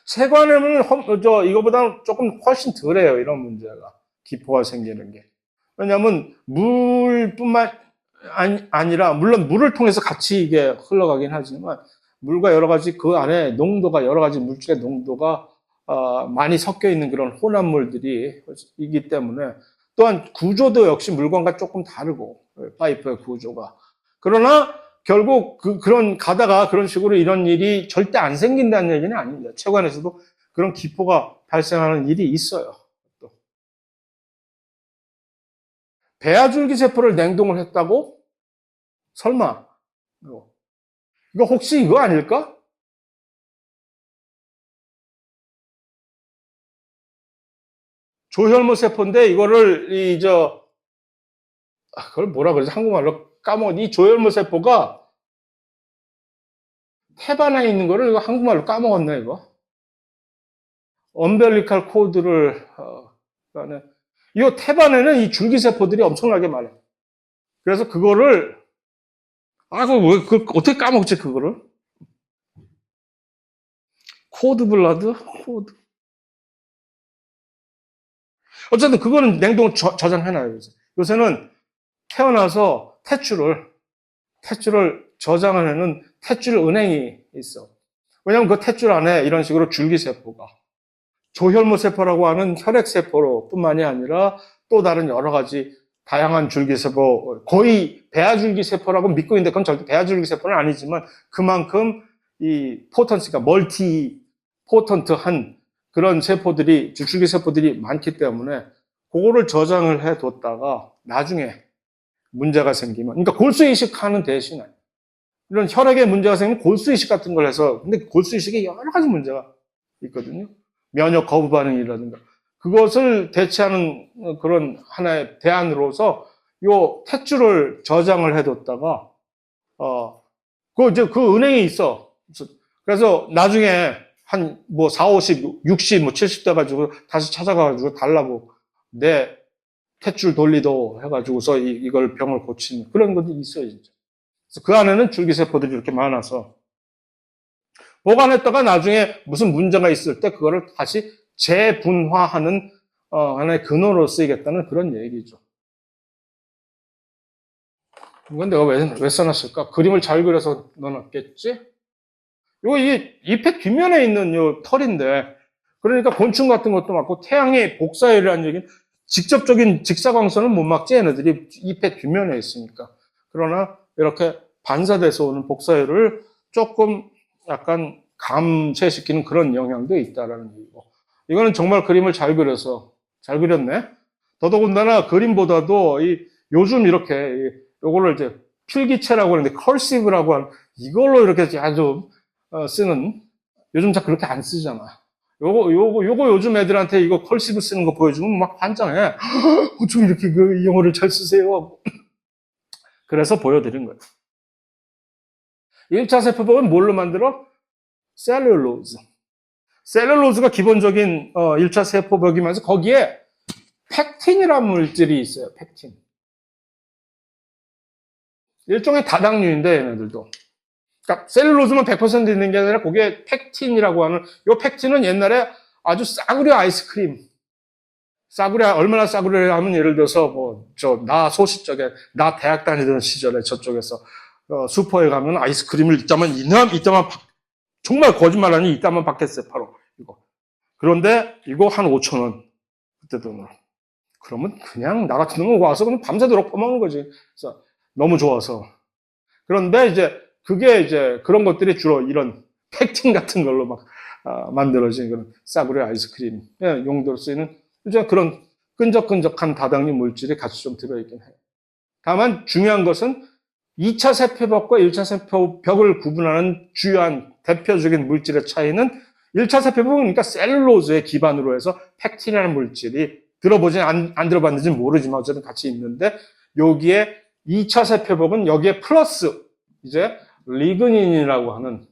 Speaker 1: 세관에는 이거보다 조금 훨씬 덜해요. 이런 문제가. 기포가 생기는 게. 왜냐하면 물뿐만 아니라 물론 물을 통해서 같이 이게 흘러가긴 하지만 물과 여러 가지 그 안에 농도가 여러 가지 물질의 농도가 많이 섞여 있는 그런 혼합물들이 있기 때문에 또한 구조도 역시 물건과 조금 다르고 파이프의 구조가 그러나 결국 그런 가다가 그런 식으로 이런 일이 절대 안 생긴다는 얘기는 아닙니다. 체관에서도 그런 기포가 발생하는 일이 있어요. 또. 배아줄기 세포를 냉동을 했다고? 설마 이거 혹시 이거 아닐까? 조혈모 세포인데 이거를 그걸 뭐라 그러지? 한국말로 까먹었. 이 조혈모 세포가 태반에 있는 거를 이거 한국말로 까먹었네 이거. 엄벨리칼 코드를 이 태반에는 이 줄기세포들이 엄청나게 많아요. 그래서 그거를 어떻게 까먹지 그거를? 코드 블라드? 코드. 어쨌든 그거는 냉동 저장해놔요. 요새는 태어나서 탯줄을 저장하는 탯줄 은행이 있어. 왜냐하면 그 탯줄 안에 이런 식으로 줄기세포가 조혈모 세포라고 하는 혈액세포로 뿐만이 아니라 또 다른 여러 가지 다양한 줄기세포, 거의 배아줄기세포라고 믿고 있는데 그건 절대 배아줄기세포는 아니지만 그만큼 이 포턴스가 멀티 포턴트한 그런 세포들이, 줄기세포들이 많기 때문에 그거를 저장을 해뒀다가 나중에 문제가 생기면, 그러니까 골수이식 하는 대신에 이런 혈액에 문제가 생기면 골수이식 같은 걸 해서, 근데 골수이식에 여러 가지 문제가 있거든요. 면역 거부 반응이라든가. 그것을 대체하는 그런 하나의 대안으로서 요 탯줄을 저장을 해뒀다가, 그 은행이 있어. 그래서 나중에 한 4, 50, 60, 70 돼가지고 다시 찾아가가지고 달라고 내 탯줄 돌리도 해가지고서 이걸 병을 고치는 그런 것들이 있어요, 진짜. 그래서 그 안에는 줄기세포들이 이렇게 많아서 보관했다가 나중에 무슨 문제가 있을 때 그거를 다시 재분화하는 하나의 근원으로 쓰이겠다는 그런 얘기죠. 이건 내가 왜 써놨을까? 그림을 잘 그려서 넣어놨겠지? 이게 잎의 뒷면에 있는 요 털인데, 그러니까 곤충 같은 것도 많고, 태양의 복사열이라는 얘기는 직접적인 직사광선은 못 막지, 얘네들이 잎의 뒷면에 있으니까. 그러나 이렇게 반사돼서 오는 복사열을 조금 약간 감쇄시키는 그런 영향도 있다라는 얘기고. 이거는 정말 그림을 잘 그려서, 잘 그렸네? 더더군다나 그림보다도 요즘 이렇게, 요거를 이제 필기체라고 하는데, 컬시브라고 하는, 이걸로 이렇게 아주 쓰는, 요즘 잘 그렇게 안 쓰잖아. 요거 요즘 애들한테 이거 컬시브 쓰는 거 보여주면 막 환장해. 어쩜 이렇게 그 영어를 잘 쓰세요? 그래서 보여드린 거예요. 1차 세포벽은 뭘로 만들어? 셀룰로즈. 셀룰로즈가 기본적인 1차 세포벽이면서 거기에 팩틴이라는 물질이 있어요. 팩틴. 일종의 다당류인데 얘네들도. 그러니까 셀룰로즈만 100% 있는 게 아니라 거기에 팩틴이라고 하는 이 팩틴은 옛날에 아주 싸구려 아이스크림. 싸구려 얼마나 싸구려 하면 예를 들어서 뭐 나 소시적에 나 대학 다니던 시절에 저쪽에서 슈퍼에 가면 아이스크림을 이따만 정말 거짓말 아니 이따만 받겠어요. 바로 이거. 그런데 이거 한 5천 원 그때 돈으로. 그러면 그냥 나 같은 놈은 와서 그냥 밤새도록 퍼먹는 거지. 그래서 너무 좋아서. 그런데 이제 그게 이제 그런 것들이 주로 이런 팩틴 같은 걸로 막 만들어진 그런 싸구려 아이스크림 용도로 쓰이는 이제 그런 끈적끈적한 다당류 물질이 같이 좀 들어있긴 해요. 다만 중요한 것은 2차 세포벽과 1차 세포벽을 구분하는 주요한 대표적인 물질의 차이는 1차 세포벽은 그러니까 셀룰로즈의 기반으로 해서 팩틴이라는 물질이 안 들어봤는지 모르지만 어쨌든 같이 있는데 여기에 2차 세포벽은 여기에 플러스 이제 리그닌이라고 하는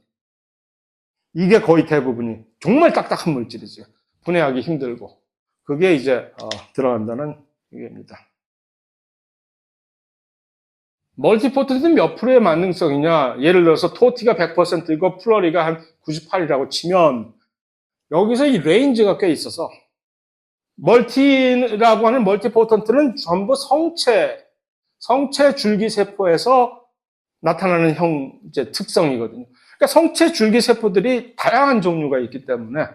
Speaker 1: 이게 거의 대부분이 정말 딱딱한 물질이죠. 분해하기 힘들고 그게 이제 들어간다는 얘기입니다. 멀티포트는 몇 프로의 만능성이냐? 예를 들어서 토티가 100%이고 플러리가 한 98이라고 치면 여기서 이 레인지가 꽤 있어서 멀티라고 하는 멀티포턴트는 전부 성체 줄기세포에서 나타나는 특성이거든요. 그러니까 성체 줄기세포들이 다양한 종류가 있기 때문에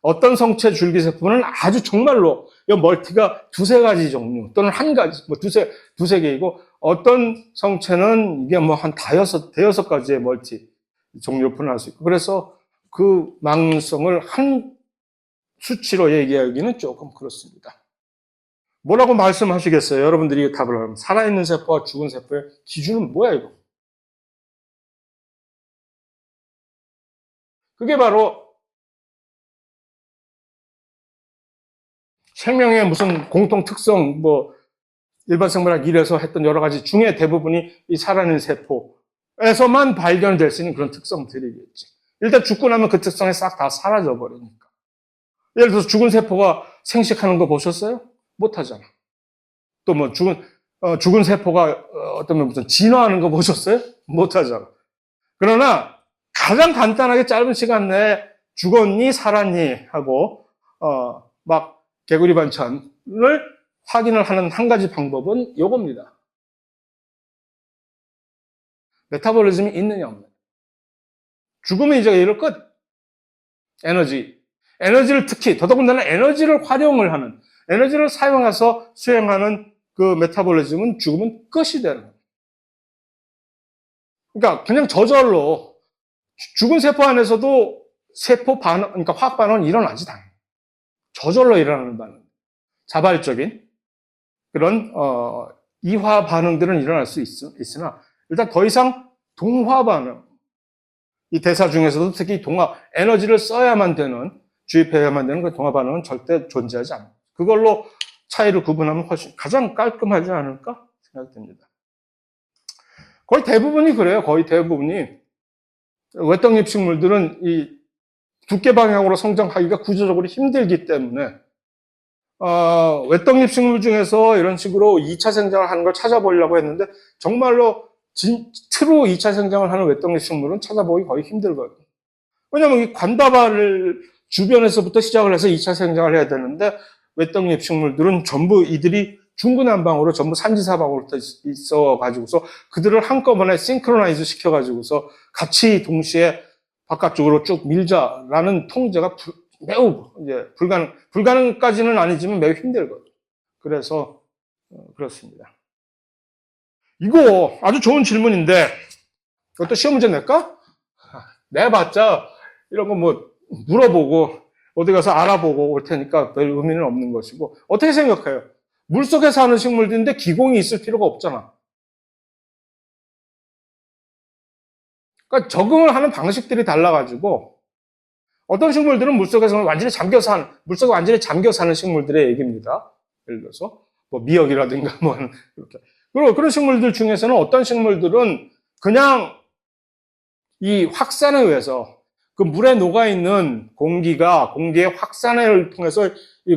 Speaker 1: 어떤 성체 줄기세포는 아주 정말로 이 멀티가 두세 가지 종류 또는 한 가지, 뭐 두세 개이고 어떤 성체는 이게 뭐 한 대여섯 가지의 멀티 종류를 분할할 수 있고 그래서 그 망성을 한 수치로 얘기하기는 조금 그렇습니다. 뭐라고 말씀하시겠어요? 여러분들이 답을 하면 살아있는 세포와 죽은 세포의 기준은 뭐야 이거? 그게 바로 생명의 무슨 공통 특성, 뭐 일반 생물학 1에서 했던 여러 가지 중에 대부분이 이 살아있는 세포에서만 발견될 수 있는 그런 특성들이겠지. 일단 죽고 나면 그 특성이 싹 다 사라져 버리니까. 예를 들어서 죽은 세포가 생식하는 거 보셨어요? 못 하잖아. 또 뭐 죽은 세포가 어떤 무슨 진화하는 거 보셨어요? 못 하잖아. 그러나 가장 간단하게 짧은 시간 내에 죽었니 살았니 하고 막 개구리 반찬을 확인을 하는 한 가지 방법은 이겁니다. 메타볼리즘이 있느냐 없느냐. 죽으면 이제 이럴 끝. 에너지를 특히 더더군다나 에너지를 활용을 하는 에너지를 사용해서 수행하는 그 메타볼리즘은 죽으면 끝이 되는 거예요. 그러니까 그냥 저절로 죽은 세포 안에서도 세포 반응, 그러니까 화학 반응은 일어나지 당연히. 저절로 일어나는 반응. 자발적인 그런 이화 반응들은 일어날 수 있으나 일단 더 이상 동화 반응, 이 대사 중에서도 특히 에너지를 써야만 되는, 주입해야만 되는 그 동화 반응은 절대 존재하지 않아요. 그걸로 차이를 구분하면 훨씬 가장 깔끔하지 않을까 생각됩니다. 거의 대부분이 그래요. 거의 대부분이 외떡잎 식물들은 이 두께 방향으로 성장하기가 구조적으로 힘들기 때문에 외떡잎 식물 중에서 이런 식으로 2차 생장을 하는 걸 찾아보려고 했는데 정말로 트루 2차 생장을 하는 외떡잎 식물은 찾아보기 거의 힘들거든요. 왜냐하면 이 관다발을 주변에서부터 시작을 해서 2차 생장을 해야 되는데 외떡잎 식물들은 전부 이들이 중구난방으로 전부 산지사방으로 있어가지고서 그들을 한꺼번에 싱크로나이즈 시켜가지고서 같이 동시에 바깥쪽으로 쭉 밀자라는 통제가 매우 이제 불가능까지는 아니지만 매우 힘들거든요. 그래서 그렇습니다. 이거 아주 좋은 질문인데 이것도 시험 문제 낼까? 내봤자 이런 거 뭐 물어보고 어디 가서 알아보고 올 테니까 별 의미는 없는 것이고 어떻게 생각해요? 물속에 사는 식물들인데 기공이 있을 필요가 없잖아. 그러니까 적응을 하는 방식들이 달라가지고 어떤 식물들은 물속에서는 완전히 잠겨 물속에 완전히 잠겨 사는 식물들의 얘기입니다. 예를 들어서, 뭐, 미역이라든가, 뭐, 이렇게. 그리고 그런 식물들 중에서는 어떤 식물들은 그냥 이 확산에 의해서 그 물에 녹아있는 공기의 확산을 통해서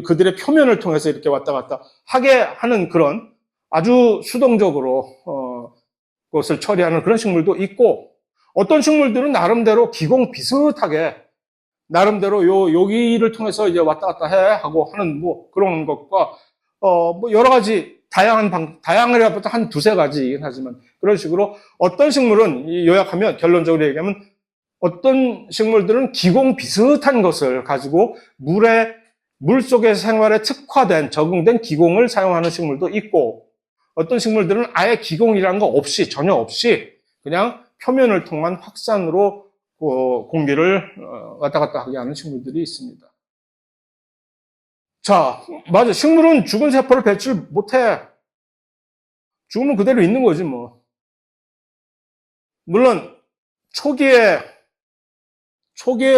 Speaker 1: 그들의 표면을 통해서 이렇게 왔다 갔다 하게 하는 그런 아주 수동적으로, 그것을 처리하는 그런 식물도 있고, 어떤 식물들은 나름대로 기공 비슷하게 나름대로 여기를 통해서 이제 왔다 갔다 해 하고 하는 뭐 그런 것과 뭐 여러 가지 다양하게부터 한 두세 가지이긴 하지만 그런 식으로 어떤 식물은 요약하면 결론적으로 얘기하면 어떤 식물들은 기공 비슷한 것을 가지고 물 속의 생활에 특화된 적응된 기공을 사용하는 식물도 있고 어떤 식물들은 아예 기공이라는 거 없이 전혀 없이 그냥 표면을 통한 확산으로 공기를 왔다 갔다 하게 하는 식물들이 있습니다. 자, 맞아. 식물은 죽은 세포를 배출 못해. 죽으면 그대로 있는 거지, 뭐. 물론, 초기에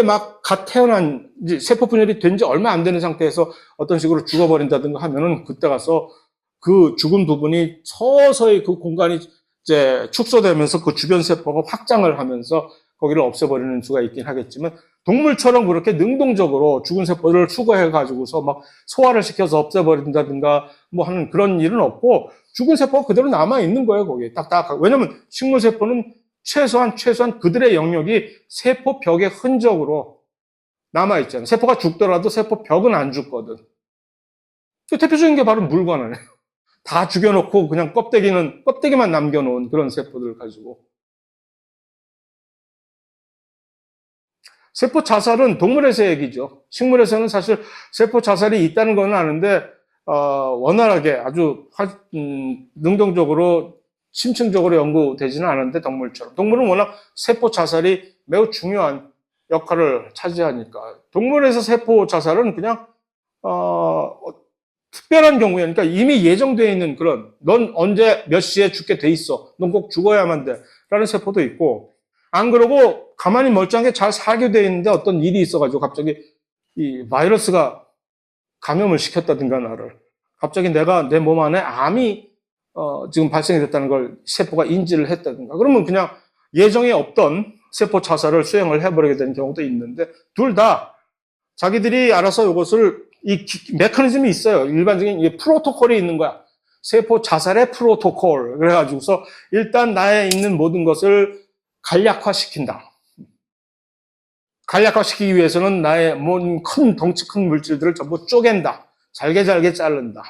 Speaker 1: 막 갓 태어난, 세포 분열이 된 지 얼마 안 되는 상태에서 어떤 식으로 죽어버린다든가 하면은 그때 가서 그 죽은 부분이 서서히 그 공간이 이제 축소되면서 그 주변 세포가 확장을 하면서 거기를 없애버리는 수가 있긴 하겠지만 동물처럼 그렇게 능동적으로 죽은 세포를 수거해가지고서 막 소화를 시켜서 없애버린다든가 뭐 하는 그런 일은 없고 죽은 세포가 그대로 남아있는 거예요, 거기에. 딱딱하고. 왜냐면 식물 세포는 최소한 그들의 영역이 세포 벽의 흔적으로 남아있잖아요. 세포가 죽더라도 세포 벽은 안 죽거든. 그 대표적인 게 바로 물관이에요. 다 죽여놓고 그냥 껍데기만 남겨놓은 그런 세포들을 가지고. 세포 자살은 동물에서의 얘기죠. 식물에서는 사실 세포 자살이 있다는 건 아는데, 원활하게 아주 능동적으로, 심층적으로 연구되지는 않은데, 동물처럼. 동물은 워낙 세포 자살이 매우 중요한 역할을 차지하니까. 동물에서 세포 자살은 그냥, 특별한 경우에, 그러니까 이미 예정되어 있는 그런, 넌 언제 몇 시에 죽게 돼 있어. 넌 꼭 죽어야만 돼. 라는 세포도 있고, 안 그러고 가만히 멀쩡하게 잘 살게 돼 있는데 어떤 일이 있어가지고 갑자기 이 바이러스가 감염을 시켰다든가 나를. 갑자기 내가 내 몸 안에 암이 지금 발생이 됐다는 걸 세포가 인지를 했다든가. 그러면 그냥 예정에 없던 세포 자살을 수행을 해버리게 되는 경우도 있는데 둘 다 자기들이 알아서 이것을 이 메커니즘이 있어요. 일반적인 프로토콜이 있는 거야. 세포 자살의 프로토콜. 그래가지고서 일단 나에 있는 모든 것을 간략화시킨다. 간략화시키기 위해서는 나의 덩치 큰 물질들을 전부 쪼갠다. 잘게 자른다.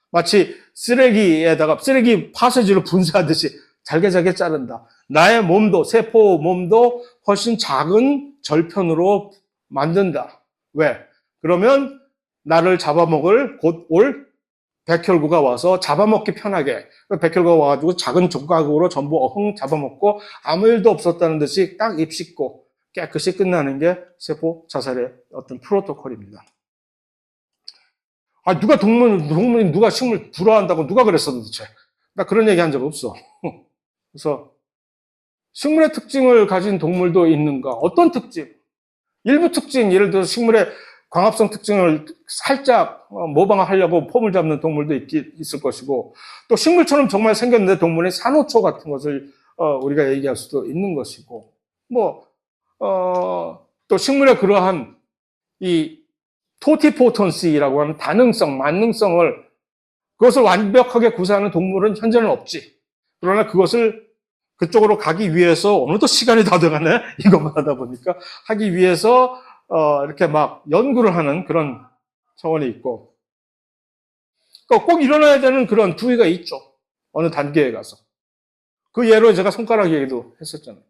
Speaker 1: 마치 쓰레기 파쇄지를 분쇄하듯이 잘게 자른다. 나의 몸도, 세포 몸도 훨씬 작은 절편으로 만든다. 왜? 그러면 나를 잡아먹을 곧 올 백혈구가 와서 잡아먹기 편하게 백혈구가 와가지고 작은 조각으로 전부 어흥 잡아먹고 아무 일도 없었다는 듯이 딱 입 씻고 깨끗이 끝나는 게 세포 자살의 어떤 프로토콜입니다. 동물이 누가 식물 불화한다고 누가 그랬어 도대체. 나 그런 얘기 한 적 없어. 그래서 식물의 특징을 가진 동물도 있는가? 어떤 특징? 일부 특징, 예를 들어서 식물의 광합성 특징을 살짝 모방하려고 폼을 잡는 동물도 있을 것이고 또 식물처럼 정말 생겼는데 동물의 산호초 같은 것을 우리가 얘기할 수도 있는 것이고 또 식물의 그러한 이 토티포턴시라고 하는 다능성, 만능성을 그것을 완벽하게 구사하는 동물은 현재는 없지. 그러나 그쪽으로 가기 위해서 어느덧 시간이 다 돼가네 이것만 하다 보니까 하기 위해서 이렇게 막 연구를 하는 그런 차원이 있고 꼭 일어나야 되는 그런 부위가 있죠. 어느 단계에 가서. 그 예로 제가 손가락 얘기도 했었잖아요.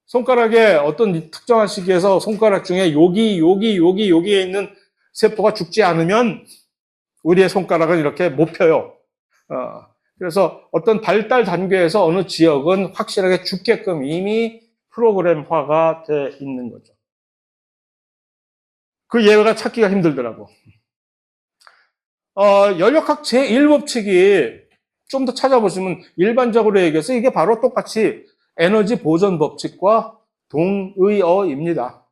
Speaker 1: 손가락에 어떤 특정한 시기에서 손가락 중에 여기에 있는 세포가 죽지 않으면 우리의 손가락은 이렇게 못 펴요. 그래서 어떤 발달 단계에서 어느 지역은 확실하게 죽게끔 이미 프로그램화가 돼 있는 거죠. 그 예가 찾기가 힘들더라고. 연력학 제1법칙이 좀 더 찾아보시면 일반적으로 얘기해서 이게 바로 똑같이 에너지 보존 법칙과 동의어입니다.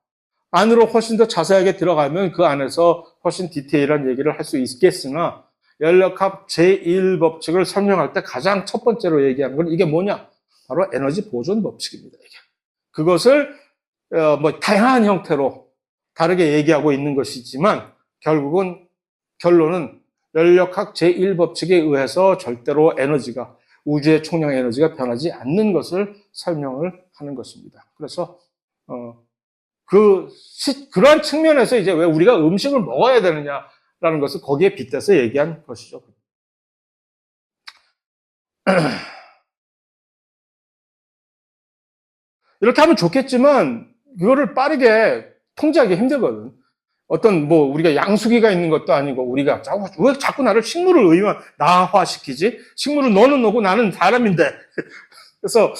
Speaker 1: 안으로 훨씬 더 자세하게 들어가면 그 안에서 훨씬 디테일한 얘기를 할 수 있겠으나 연력학 제1법칙을 설명할 때 가장 첫 번째로 얘기하는 건 이게 뭐냐? 바로 에너지 보존 법칙입니다. 이게. 그것을 뭐 다양한 형태로 다르게 얘기하고 있는 것이지만 결국은 결론은 연력학 제1법칙에 의해서 절대로 에너지가 우주의 총량 에너지가 변하지 않는 것을 설명을 하는 것입니다. 그래서 그러한 측면에서 이제 왜 우리가 음식을 먹어야 되느냐라는 것을 거기에 빗대서 얘기한 것이죠. 이렇게 하면 좋겠지만 그거를 빠르게 통제하기 힘들거든. 어떤 뭐 우리가 양수기가 있는 것도 아니고 우리가 왜 자꾸 나를 식물을 나화시키지? 식물은 너는 너고 나는 사람인데. 그래서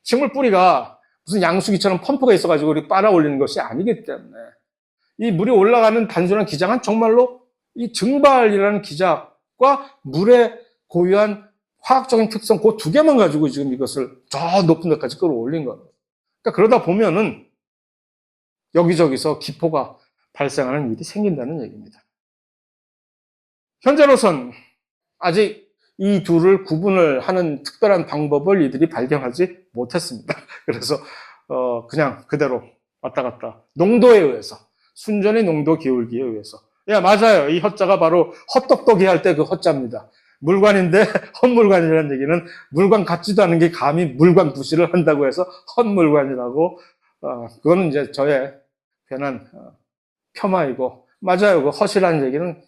Speaker 1: 식물 뿌리가 무슨 양수기처럼 펌프가 있어가지고 우리 빨아 올리는 것이 아니기 때문에 이 물이 올라가는 단순한 기장은 정말로 이 증발이라는 기작과 물의 고유한 화학적인 특성 그 두 개만 가지고 지금 이것을 저 높은 데까지 끌어올린 거예요. 그러니까 그러다 보면은 여기저기서 기포가 발생하는 일이 생긴다는 얘기입니다. 현재로선 아직 이 둘을 구분을 하는 특별한 방법을 이들이 발견하지 못했습니다. 그래서 그냥 그대로 왔다 갔다 농도에 의해서 순전히 농도 기울기에 의해서 맞아요. 이 헛자가 바로 헛똑똑이 할 때 그 헛자입니다. 물관인데 헛물관이라는 얘기는 물관 같지도 않은 게 감히 물관 부시를 한다고 해서 헛물관이라고 그거는 이제 저의 괜한 폄하이고 맞아요. 그 헛이라는 얘기는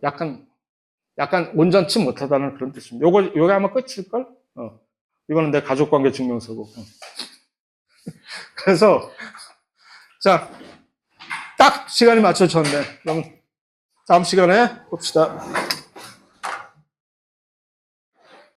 Speaker 1: 약간 온전치 못하다는 그런 뜻입니다. 요게 아마 끝일걸? 이거는 내 가족관계 증명서고. 그래서, 자, 딱 시간이 맞춰졌네. 그럼 다음 시간에 봅시다.